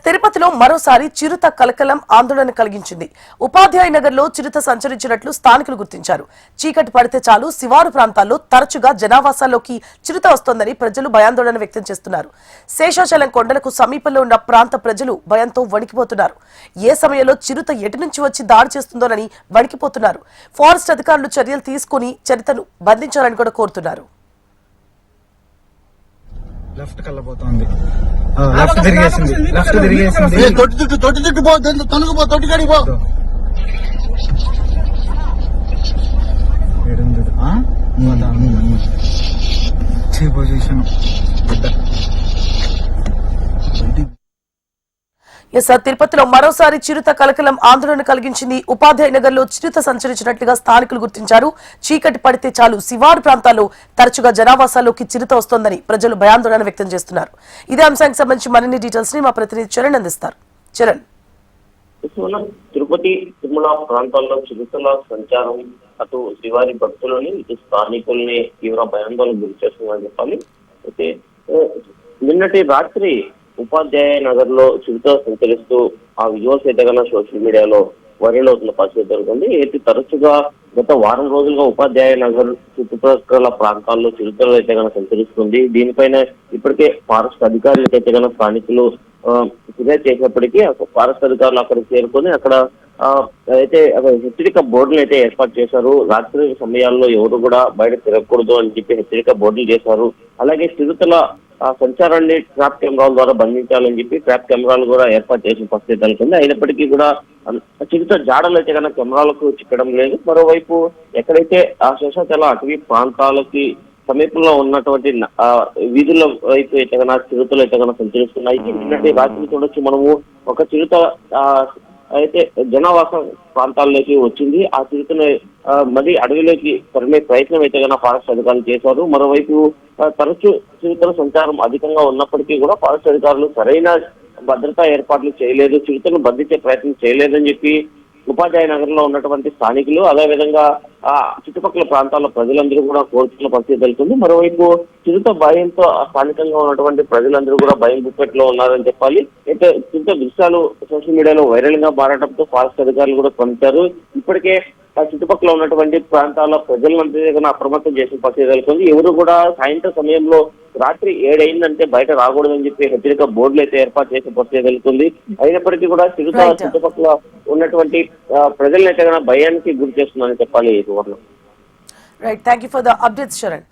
తిరుపతిలో మరోసారి చిరుత కలకలం ఆందోళన కలిగించింది. ఉపాధ్యాయ నగర్లో చిరుత సంచరించినట్లు స్థానికులు గుర్తించారు. చీకటి పడితే చాలు శివారు ప్రాంతాల్లో తరచుగా జనావాసాల్లోకి చిరుత వస్తోందని ప్రజలు భయాందోళన వ్యక్తం చేస్తున్నారు. శేషాచలం కొండలకు సమీపంలో ఉన్న ప్రాంత ప్రజలు భయంతో వణికిపోతున్నారు. ఏ సమయంలో చిరుత ఎటు నుంచి వచ్చి దాడి చేస్తుందోనని వణికిపోతున్నారు. ఫారెస్ట్ అధికారులు చర్యలు తీసుకుని చిరుతను బంధించాలని కూడా కోరుతున్నారు. లెఫ్ట్ కళ్ళబోతోంది. లెఫ్ట్ తిరిగేసింది. తొట్టి చుట్టూ పో, తొలుగు పో, తొట్టి కాడికి పో. పొజిషన్ తిరుపతిలో మరోసారి చిరుత కలకలం ఆందోళన కలిగించింది. ఉపాధ్యాయ నగర్లో చిరుత సంచరించినట్లుగా స్థానికులు గుర్తించారు. చీకటి పడితే చాలు శివారు ప్రాంతాల్లో తరచుగా జనావాసాల్లోకి చిరుత వస్తోందని ప్రజలు భయాందోళన వ్యక్తం చేస్తున్నారు. ఇదే అంశానికి సంబంధించి మరిన్ని డీటెయిల్స్ ని మా ప్రతినిధి చరణ్ అందిస్తారు. చరణ్, తిరుపతి తిరుమల ప్రాంతాల్లో చిరుతల సంచారం అటు శివారి భక్తులని ఇటు స్థానికుల్ని తీవ్ర భయాందోళన గురి చేస్తుందని చెప్పాలి. అయితే నిన్నటి రాత్రి ఉపాధ్యాయ నగర్ లో చిరుత సంచరిస్తూ ఆ విజువల్స్ అయితే కన్నా సోషల్ మీడియాలో వైరల్ అవుతున్న పరిస్థితి జరుగుతుంది. అయితే తరచుగా గత వారం రోజులుగా ఉపాధ్యాయ నగర్ చుట్టుపక్కల ప్రాంతాల్లో చిరుతలు అయితే కన్నా సంచరిస్తుంది. దీనిపైన ఇప్పటికే ఫారెస్ట్ అధికారులు అయితే కన్నా స్థానికులు ఫిర్యాదు చేసినప్పటికీ ఫారెస్ట్ అధికారులు అక్కడికి చేరుకొని అక్కడ అయితే హెచ్చరిక బోర్డులు అయితే ఏర్పాటు చేశారు. రాత్రి సమయాల్లో ఎవరు కూడా బయట తిరగకూడదు అని చెప్పి హెచ్చరిక బోర్డులు చేశారు. అలాగే చిరుతల సంచారాన్ని ట్రాప్ కెమెరాల ద్వారా బంధించాలని చెప్పి ట్రాప్ కెమెరాలు కూడా ఏర్పాటు చేసిన పరిస్థితి నెలకొంది. అయినప్పటికీ కూడా చిరుత జాడలు అయితే కన్నా కెమెరాలకు చిక్కడం లేదు. మరోవైపు ఎక్కడైతే ఆ శేషాచల అటవీ ప్రాంతాలకి సమీపంలో ఉన్నటువంటి వీధుల వైపు అయితే కన్నా చిరుతలు అయితే కన్నా సంచరిస్తున్నాయి. నిన్నటి రాత్రి చూడొచ్చు మనము ఒక చిరుత అయితే జనావాస ప్రాంతాల్లోకి వచ్చింది. ఆ చిరుతను మరి అడవిలోకి తరిమే ప్రయత్నం అయితే కన్నా ఫారెస్ట్ అధికారులు చేశారు. మరోవైపు తరచూ చిరుతల సంచారం అధికంగా ఉన్నప్పటికీ కూడా ఫారెస్ట్ అధికారులు సరైన భద్రతా ఏర్పాట్లు చేయలేదు, చిరుతను బంధించే ప్రయత్నం చేయలేదని చెప్పి ఉపాధ్యాయ నగర్ లో ఉన్నటువంటి స్థానికులు అదేవిధంగా ఆ చుట్టుపక్కల ప్రాంతాల ప్రజలందరూ కూడా కోరుతున్న పరిస్థితి తెలుస్తుంది. మరోవైపు చిరుత భయంతో స్థానికంగా ఉన్నటువంటి ప్రజలందరూ కూడా భయం గుప్పెట్లో ఉన్నారని చెప్పాలి. అయితే చిరుత దృశ్యాలు సోషల్ మీడియాలో వైరల్ గా మారడంతో ఫారెస్ట్ అధికారులు కూడా స్పందించారు. ఇప్పటికే ఆ చుట్టుపక్కల ఉన్నటువంటి ప్రాంతాల ప్రజలందరూ అప్రమత్తం చేసిన పరిస్థితి తెలుస్తుంది. ఎవరు కూడా సాయంత్రం సమయంలో రాత్రి 7 అయిందంటే బయట రాకూడదని చెప్పి హెచ్చరిక బోర్డులు అయితే ఏర్పాటు చేసిన పరిస్థితి తెలుస్తుంది. అయినప్పటికీ కూడా చిరుత చుట్టుపక్కల ఉన్నటువంటి ప్రజలనైతే భయానికి గురి చేస్తుందని చెప్పాలి. Right, thank you for the updates, Sharan.